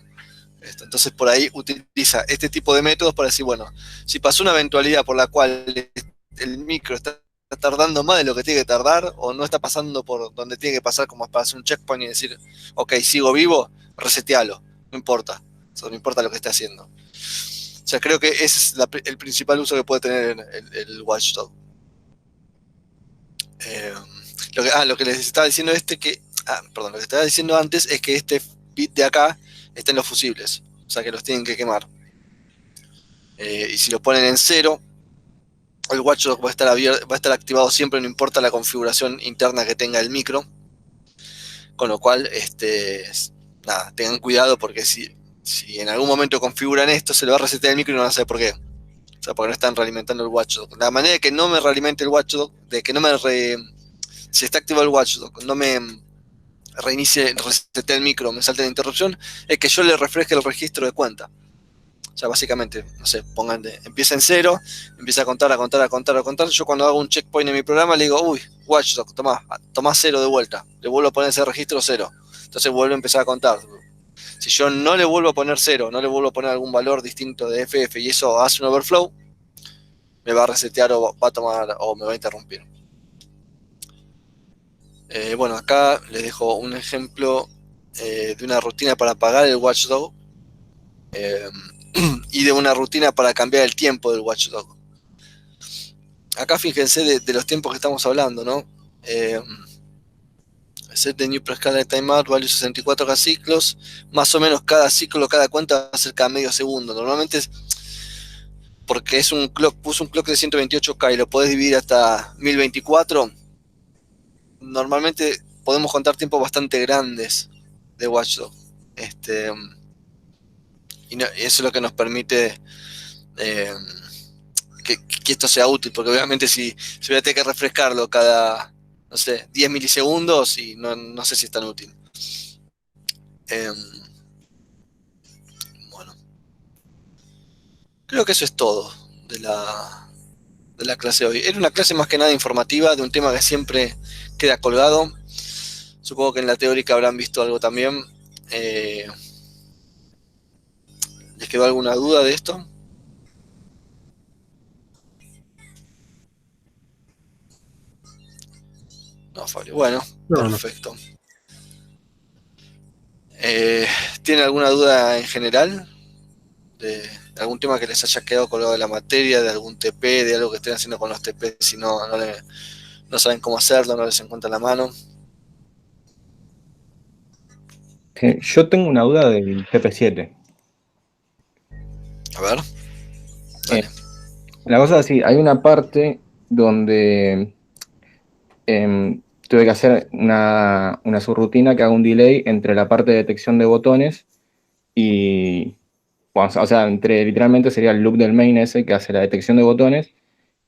Entonces por ahí utiliza este tipo de métodos para decir, bueno, si pasó una eventualidad por la cual el micro está tardando más de lo que tiene que tardar o no está pasando por donde tiene que pasar como para hacer un checkpoint y decir, ok, sigo vivo, resetealo, no importa, no importa lo que esté haciendo. O sea, creo que ese es el principal uso que puede tener el watchdog. Lo que les estaba diciendo lo que estaba diciendo antes es que este bit de acá está en los fusibles, o sea que los tienen que quemar. Y si lo ponen en 0, el watchdog va a estar activado siempre, no importa la configuración interna que tenga el micro. Con lo cual, nada, tengan cuidado porque si en algún momento configuran esto, se le va a resetear el micro y no van a saber por qué. O sea, porque no están realimentando el watchdog. La manera de que no me realimente el watchdog, de que no me si está activado el watchdog, no me resete el micro, me salte la interrupción, es que yo le refresque el registro de cuenta. O sea, básicamente, no sé, empieza en 0, empieza a contar. Yo cuando hago un checkpoint en mi programa le digo, uy, watchdog, tomá 0 de vuelta. Le vuelvo a poner ese registro 0. Entonces vuelve a empezar a contar. Si yo no le vuelvo a poner 0, no le vuelvo a poner algún valor distinto de FF y eso hace un overflow, me va a resetear o va a tomar o me va a interrumpir. Bueno, acá les dejo un ejemplo de una rutina para apagar el watchdog y de una rutina para cambiar el tiempo del watchdog. Acá fíjense de los tiempos que estamos hablando, ¿no? Set the new prescaler timeout, value 64 ciclos, más o menos cada ciclo, cada cuenta va a ser cada medio segundo. Normalmente es porque puso un clock de 128K y lo podés dividir hasta 1024. Normalmente podemos contar tiempos bastante grandes de watchdog. Y eso es lo que nos permite que esto sea útil, porque obviamente si voy a tener que refrescarlo cada, no sé, 10 milisegundos y no sé si es tan útil. Bueno, creo que eso es todo de la clase de hoy. Era una clase más que nada informativa de un tema que siempre queda colgado. Supongo que en la teórica habrán visto algo también. ¿Les quedó alguna duda de esto? No, Fabio. Bueno, no, perfecto. No. ¿Tienen alguna duda en general? ¿De algún tema que les haya quedado colgado de la materia, de algún TP, de algo que estén haciendo con los TP, si no saben cómo hacerlo, no les encuentran la mano? Yo tengo una duda del TP7. A ver. Dale. La cosa es así, hay una parte donde tuve que hacer una subrutina que haga un delay entre la parte de detección de botones y, bueno, o sea, literalmente sería el loop del main ese que hace la detección de botones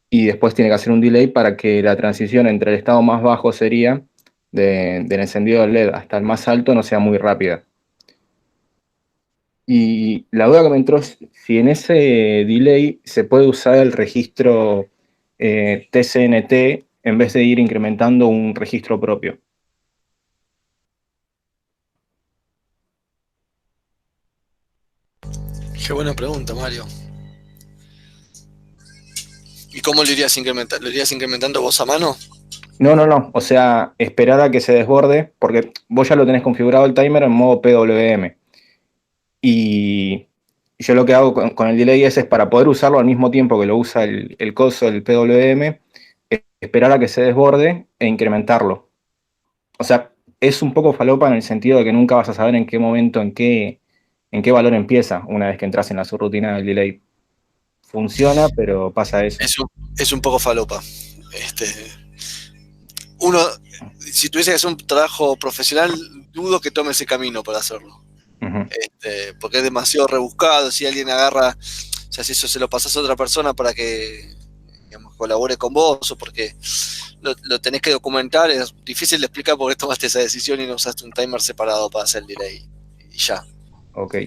y después tiene que hacer un delay para que la transición entre el estado más bajo sería del encendido del LED hasta el más alto no sea muy rápida. Y la duda que me entró es si en ese delay se puede usar el registro TCNT en vez de ir incrementando un registro propio. Qué buena pregunta, Mario. ¿Y cómo lo irías incrementando? ¿Lo irías incrementando vos a mano? No. O sea, esperar a que se desborde, porque vos ya lo tenés configurado el timer en modo PWM. Y yo lo que hago con el delay es para poder usarlo al mismo tiempo que lo usa el coso, el PWM, esperar a que se desborde e incrementarlo. O sea, es un poco falopa en el sentido de que nunca vas a saber en qué momento, en qué valor empieza una vez que entras en la subrutina del delay. Funciona, pero pasa eso. Es un poco falopa. Uno, si tuviese que hacer un trabajo profesional, dudo que tome ese camino para hacerlo. Uh-huh. Porque es demasiado rebuscado. Si alguien agarra, o sea, si eso se lo pasas a otra persona para que, digamos, colabore con vos, o porque lo tenés que documentar, es difícil de explicar por qué tomaste esa decisión y no usaste un timer separado para hacer el delay. Y ya. Ok.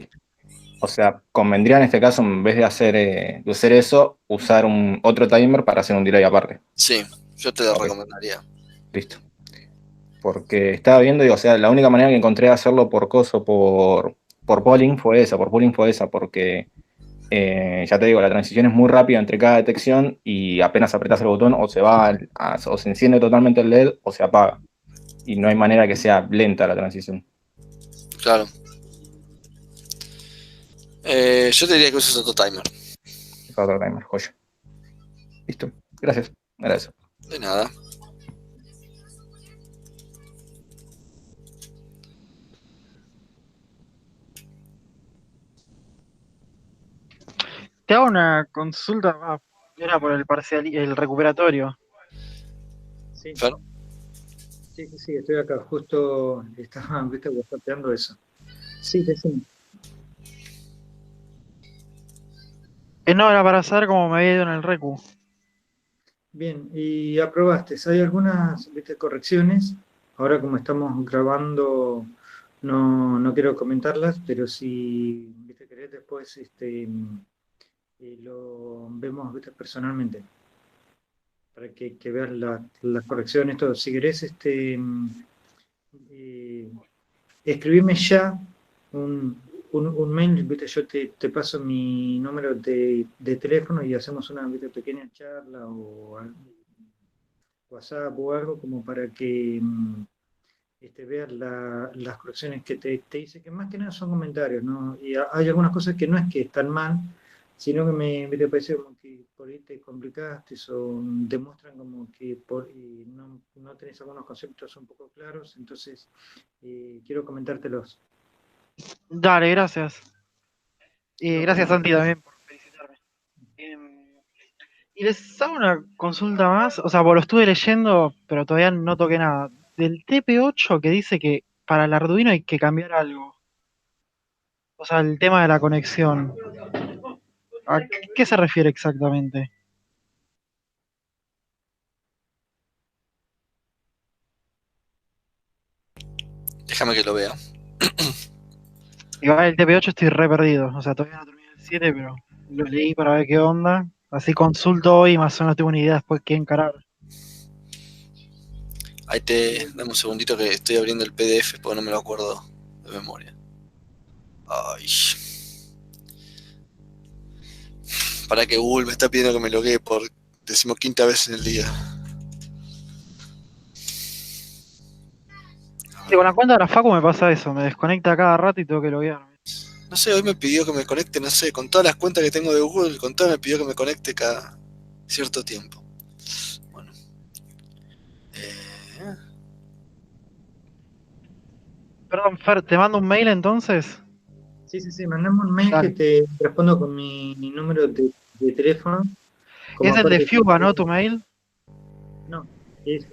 O sea, convendría en este caso, en vez de hacer eso, usar otro timer para hacer un delay aparte. Sí, yo te lo recomendaría. Listo. Porque estaba viendo, o sea, la única manera que encontré de hacerlo por polling fue esa, porque ya te digo, la transición es muy rápida entre cada detección y apenas apretas el botón o o se enciende totalmente el LED o se apaga. Y no hay manera que sea lenta la transición. Claro. Yo te diría que uses otro timer. Otro timer, joya. Listo, gracias. Agradezco. De nada. Te hago una consulta, era por el recuperatorio. Sí. Fer. Sí, estoy acá. Justo estaba, whatsappeando eso. Sí, sí. No, era para saber cómo me había ido en el recu. Bien, y aprobaste. Hay algunas correcciones. Ahora como estamos grabando, no quiero comentarlas, pero si querés después lo vemos personalmente. Para que veas las correcciones, todo. Si querés, escribime ya un mail, yo te paso mi número de teléfono y hacemos una pequeña charla o WhatsApp o algo como para que veas las correcciones que te hice, que más que nada son comentarios, ¿no? Y hay algunas cosas que no es que están mal, sino que me parece como que por ahí te complicaste o demuestran como que no tenés algunos conceptos un poco claros, entonces quiero comentártelos. Dale, gracias. Y gracias, Santi, también por felicitarme. Y les hago una consulta más, o sea, lo estuve leyendo, pero todavía no toqué nada. Del TP8 que dice que para el Arduino hay que cambiar algo. O sea, el tema de la conexión. ¿A qué se refiere exactamente? Déjame que lo vea. Igual el TP8 estoy re perdido, o sea, todavía no terminé el 7, pero lo leí para ver qué onda. Así consulto hoy y más o menos tengo una idea después qué encarar. Ahí dame un segundito que estoy abriendo el PDF porque no me lo acuerdo de memoria. Ay. Para que Google me está pidiendo que me loguee por 15ª vez en el día. Sí, con la cuenta de la Facu me pasa eso, me desconecta cada rato y tengo que loguearme. No sé, hoy me pidió que me conecte, no sé, con todas las cuentas que tengo de Google, con todas me pidió que me conecte cada cierto tiempo. Bueno. Perdón, Fer, ¿te mando un mail entonces? Sí, mandame un mail Dale. que te respondo con mi número de teléfono. Es el de Fuga, ¿no? ¿Tu mail? No, es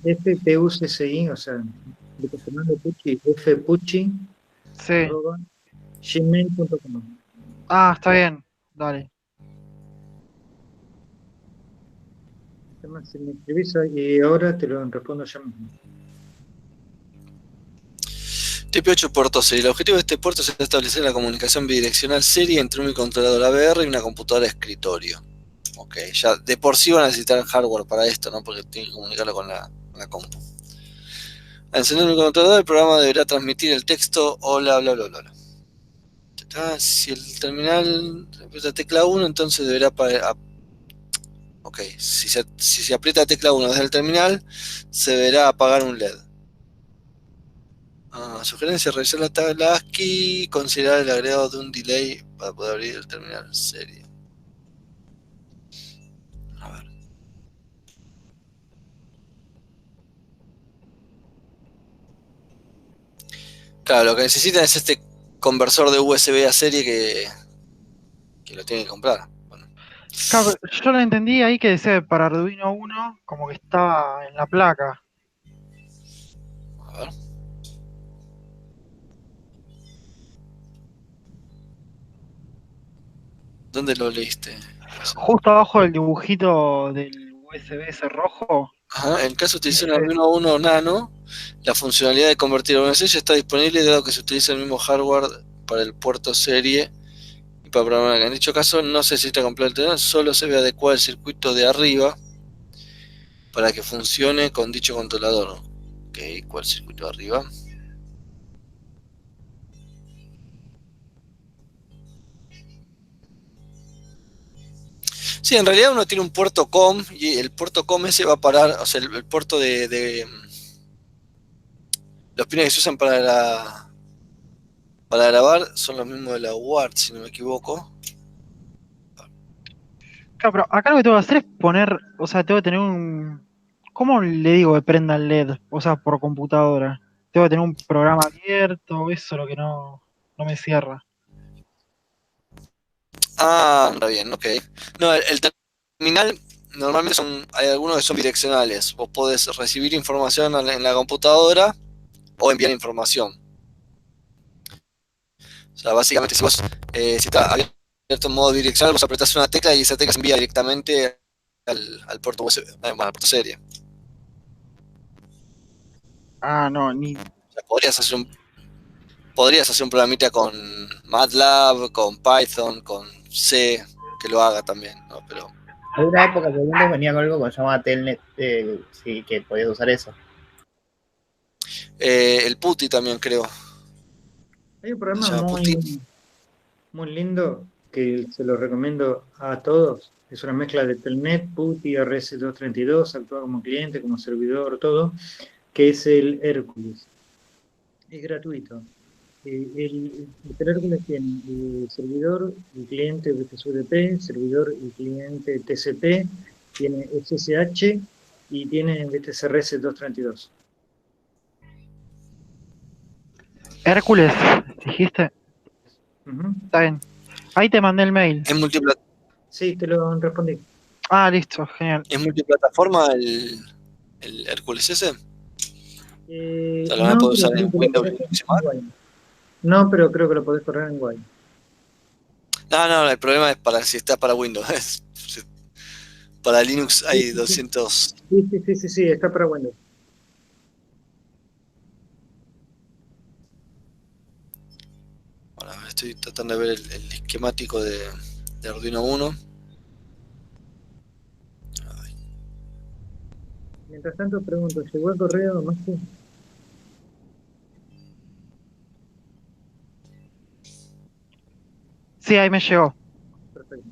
FPUCCI, o sea, de Fernando Pucci, fpucci, Sí. @gmail.com. Ah, está bien. Dale. Además, si me escribís y ahora te lo respondo ya mismo. TP8 puerto serie. El objetivo de este puerto es establecer la comunicación bidireccional serie entre un microcontrolador AVR y una computadora de escritorio. Ok, ya de por sí van a necesitar hardware para esto, ¿no? Porque tienen que comunicarlo con la compu. Al encender el microcontrolador, el programa deberá transmitir el texto hola, bla, bla, bla, bla. Si el terminal aprieta tecla 1, entonces deberá ok, si se aprieta tecla 1 desde el terminal, se verá apagar un LED. Sugerencia: revisar la tabla ASCII, considerar el agregado de un delay para poder abrir el terminal serie. A ver. Claro, lo que necesitan es este conversor de USB a serie que lo tienen que comprar. Bueno. Claro, yo lo entendí ahí que decía que para Arduino 1 como que estaba en la placa. A ver. ¿Dónde lo leíste? Justo abajo del dibujito del USB ese rojo. Ajá, en caso de utilizar un Arduino 1 Nano, la funcionalidad de convertir a UNC ya está disponible, dado que se utiliza el mismo hardware para el puerto serie y para programar. En dicho caso, no se necesita comprar el terminal, solo se debe adecuar el circuito de arriba para que funcione con dicho controlador. Ok, ¿cuál circuito de arriba? Sí, en realidad uno tiene un puerto COM y el puerto COM ese va a parar, o sea, el puerto de los pines que se usan para grabar son los mismos de la UART, si no me equivoco. Claro, pero acá lo que tengo que hacer es poner, o sea, tengo que tener un... ¿Cómo le digo que prenda el LED? O sea, por computadora. Tengo que tener un programa abierto, eso es lo que no me cierra. Está bien, ok. No, el terminal normalmente hay algunos que son bidireccionales. Vos podés recibir información en la computadora o enviar información. O sea, básicamente si está abierto en modo bidireccional, vos apretás una tecla y esa tecla se envía directamente al puerto USB, al puerto serie. Ah, no, ni... O sea, podrías hacer un programita con MATLAB, con Python, con C, que lo haga también, ¿no? Pero Hay una época que Windows venía con algo que se llamaba Telnet, sí, que podías usar eso. el PuTTY también creo. Hay un Se programa llama PuTTY. muy lindo que se lo recomiendo a todos. Es una mezcla de Telnet, PuTTY, RS-232, actúa como cliente, como servidor, todo, que es el Hércules. Es gratuito. El Hércules tiene servidor y cliente BTSUDP, servidor y cliente TCP, tiene SSH y tiene BTCRS-232. Hércules, dijiste. Está bien. Ahí te mandé el mail. ¿Es multiplataforma? Sí, te lo respondí. Ah, listo, genial. ¿Es multiplataforma el Hércules ese? O sea, ¿lo van a No, poder usar pero en creo que lo Windows podés y correr Linux y en Mac? Wine. No, pero creo que lo podés correr en Wine. No, el problema es si está para Windows. Para Linux hay 200. Sí, está para Windows. Bueno, estoy tratando de ver el esquemático de Arduino 1. Mientras tanto, pregunto, ¿llegó el correo? No sé. Sí, ahí me llegó. Perfecto.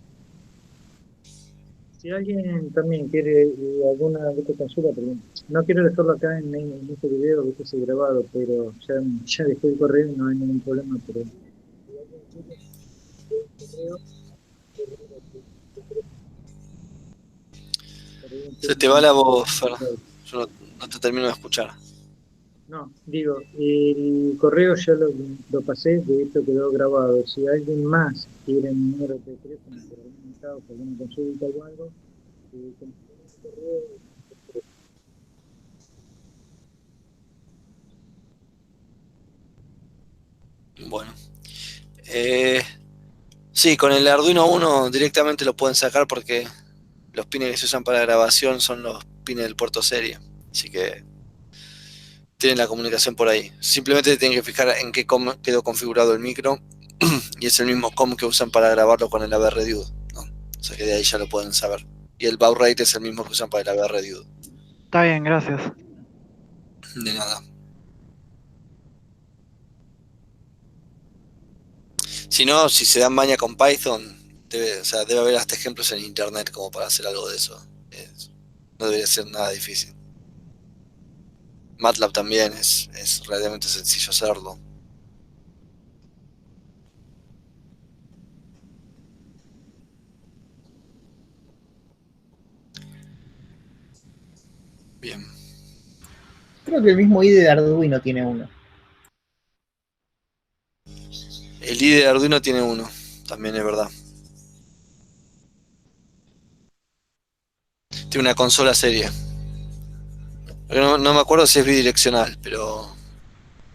Si alguien también quiere alguna de esta consulta, perdón, no quiero dejarlo acá en este video que esté grabado, pero ya dejé el correo y no hay ningún problema, pero si alguien quiere el correo, Se te va la voz, Fer. Yo no te termino de escuchar. no, digo, el correo ya lo pasé, de hecho quedó grabado. Si alguien más quiere mi número de teléfono por algún causa, alguna consulta o algo, con el correo. Bueno. Sí, con el Arduino 1 directamente lo pueden sacar porque los pines que se usan para grabación son los pines del puerto serie. Así que tienen la comunicación por ahí. Simplemente tienen que fijar en qué COM quedó configurado el micro y es el mismo COM que usan para grabarlo con el AVR Dude, ¿no? O sea que de ahí ya lo pueden saber. Y el baud rate es el mismo que usan para el AVR Dude. Está bien, gracias. De nada. Si no, si se dan maña con Python, debe haber hasta ejemplos en internet como para hacer algo de eso. No debería ser nada difícil. MATLAB también es relativamente sencillo hacerlo. Bien. Creo que el mismo IDE de Arduino tiene uno. El IDE de Arduino tiene uno, también es verdad. Tiene una consola serie. No me acuerdo si es bidireccional, pero...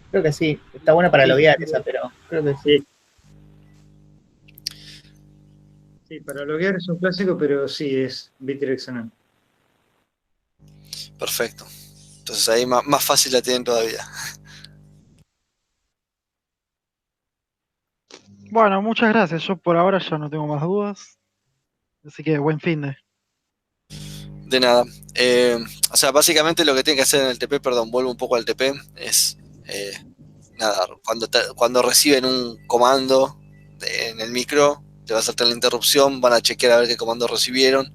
Creo que sí. Está buena para loguear esa, pero creo que sí. Sí, para loguear es un clásico, pero sí, es bidireccional. Perfecto. Entonces ahí más fácil la tienen todavía. Bueno, muchas gracias. Yo por ahora ya no tengo más dudas. Así que buen fin de. De nada. O sea, básicamente lo que tienen que hacer en el TP, perdón, vuelvo un poco al TP, es nada, cuando reciben un comando en el micro, te va a saltar la interrupción, van a chequear a ver qué comando recibieron,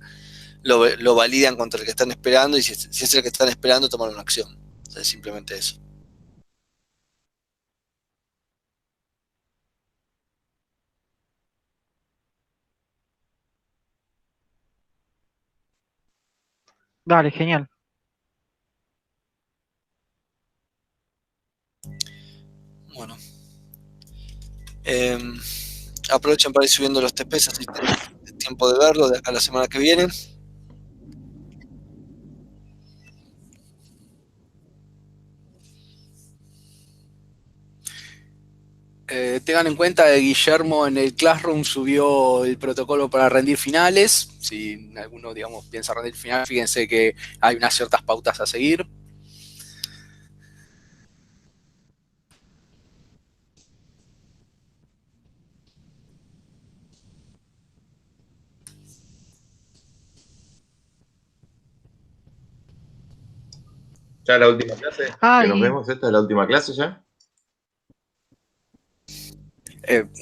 lo validan contra el que están esperando y si es el que están esperando, toman una acción. O sea, es simplemente eso. Dale, genial. Bueno. Aprovechen para ir subiendo los TPs, así tienen tiempo de verlo de acá a la semana que viene. Tengan en cuenta que Guillermo en el Classroom subió el protocolo para rendir finales. Si alguno, digamos, piensa rendir finales, fíjense que hay unas ciertas pautas a seguir. ¿Ya la última clase? ¿Que nos vemos? ¿Esta es la última clase ya?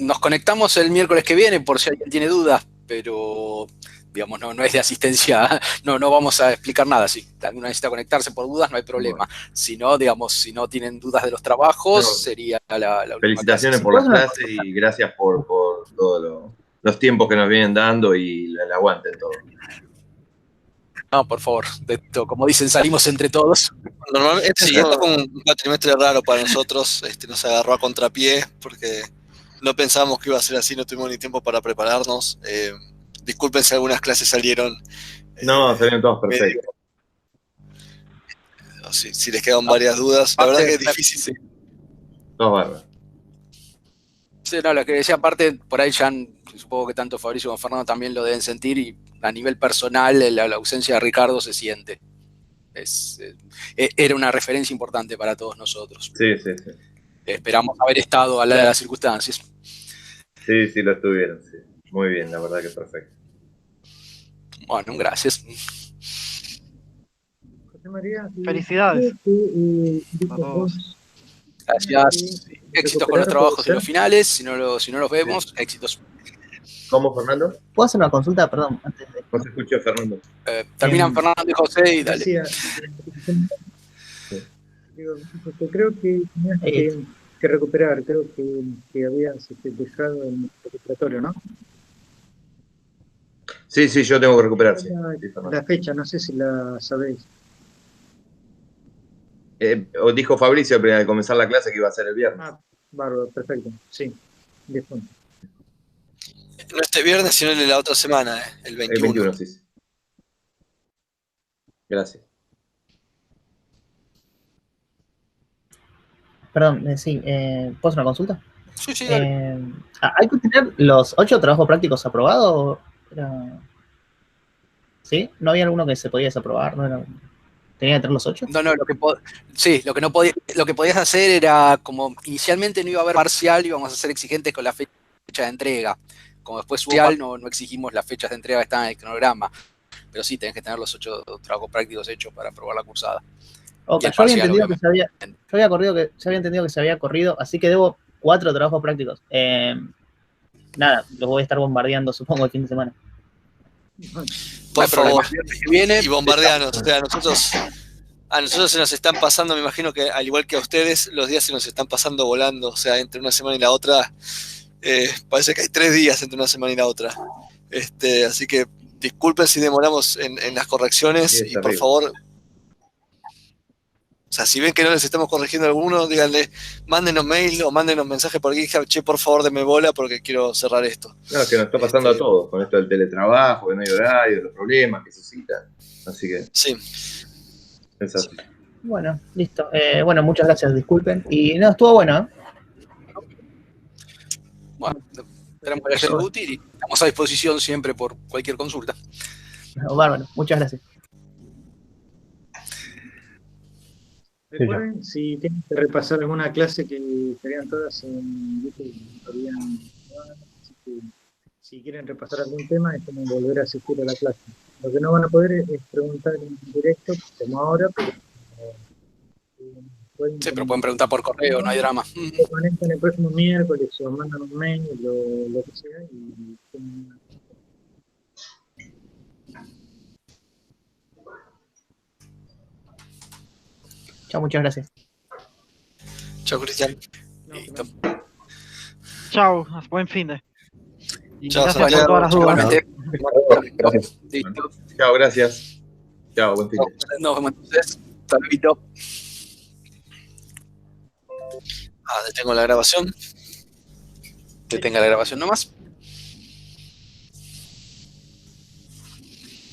Nos conectamos el miércoles que viene por si alguien tiene dudas, pero digamos, no es de asistencia, no vamos a explicar nada. Si alguno necesita conectarse por dudas, no hay problema. Bueno. Si no, digamos, si no tienen dudas de los trabajos, sería la última felicitaciones clase. por las clases y gracias por todos los tiempos que nos vienen dando y el aguante en todo. No, por favor, como dicen, salimos entre todos. Normalmente sí, esto fue un cuatrimestre raro para nosotros, nos agarró a contrapié porque no pensábamos que iba a ser así, no tuvimos ni tiempo para prepararnos. Disculpen si algunas clases salieron. No, salieron todas perfectas. Si les quedan varias dudas, la verdad que es difícil. Sí. Todos bárbaros. Sí, no, lo que decía aparte, por ahí ya supongo que tanto Fabricio como Fernando también lo deben sentir y a nivel personal la ausencia de Ricardo se siente. Era una referencia importante para todos nosotros. Sí. Esperamos haber estado a la de las circunstancias. Sí, lo estuvieron, sí. Muy bien, la verdad que perfecto. Bueno, gracias. José María, Felicidades. A todos. Gracias. Éxitos con los trabajos y los finales. Si no los vemos, éxitos. ¿Cómo, Fernando? ¿Puedo hacer una consulta? Perdón, antes de... No se escuchó, Fernando. Terminan Fernando y José y dale. Decía, creo que tenías que recuperar, creo que habías dejado en el recuperatorio, ¿no? Sí, yo tengo que recuperar, sí. La fecha, no sé si la sabéis. Dijo Fabricio al comenzar la clase que iba a ser el viernes. Ah, bárbaro, perfecto, sí. 10 puntos. No este viernes, sino el de la otra semana, el 21. El 21, sí. Gracias. Perdón, sí, ¿puedo hacer una consulta? Sí, dale. ¿Hay que tener los 8 trabajos prácticos aprobados? ¿Sí? ¿No había alguno que se podía desaprobar? ¿No era... ¿Tenía que tener los 8? No, sí, lo que no lo que podías hacer era, como inicialmente no iba a haber parcial, íbamos a ser exigentes con la fecha de entrega. Como después parcial, no exigimos las fechas de entrega que están en el cronograma. Pero sí, tenés que tener los 8 trabajos prácticos hechos para aprobar la cursada. Okay, yo había entendido que se había entendido que se había corrido, así que debo 4 trabajos prácticos. Nada, los voy a estar bombardeando, supongo, el fin de semana. Por favor, viene, y bombardeanos. O sea, a nosotros se nos están pasando, me imagino que al igual que a ustedes, los días se nos están pasando volando. O sea, entre una semana y la otra, parece que hay 3 días entre una semana y la otra. Así que disculpen si demoramos en las correcciones, Sí, y por favor, o sea, si ven que no les estamos corrigiendo alguno, díganle, mándenos mail o mándenos mensaje por GitHub, che, por favor, denme bola porque quiero cerrar esto. Claro, que nos está pasando a todos, con esto del teletrabajo, que no hay horario, los problemas que suscitan. Así que, Sí. exacto. Bueno, listo. Bueno, muchas gracias, disculpen. Y no, estuvo bueno, ¿eh? Bueno, esperamos que haya sido útil y estamos a disposición siempre por cualquier consulta. Bárbaro, muchas gracias. Recuerden, si tienen que repasar alguna clase, que estarían todas en YouTube, así que si quieren repasar algún tema, es como volver a asistir a la clase. Lo que no van a poder es preguntar en directo, como ahora, pero Sí, pero pueden preguntar por correo, no hay drama. lo manejan el próximo miércoles o mandan un mail, lo que sea, y Chao, muchas gracias. Chao, Cristian. Listo. Chau, buen fin de. Y Chao, gracias por Santiago. todas las dudas. Igualmente. Gracias. Listo. Chao, gracias. Chao, buen fin. Nos vemos entonces. Saludito. Detengo la grabación. Que tenga la grabación nomás.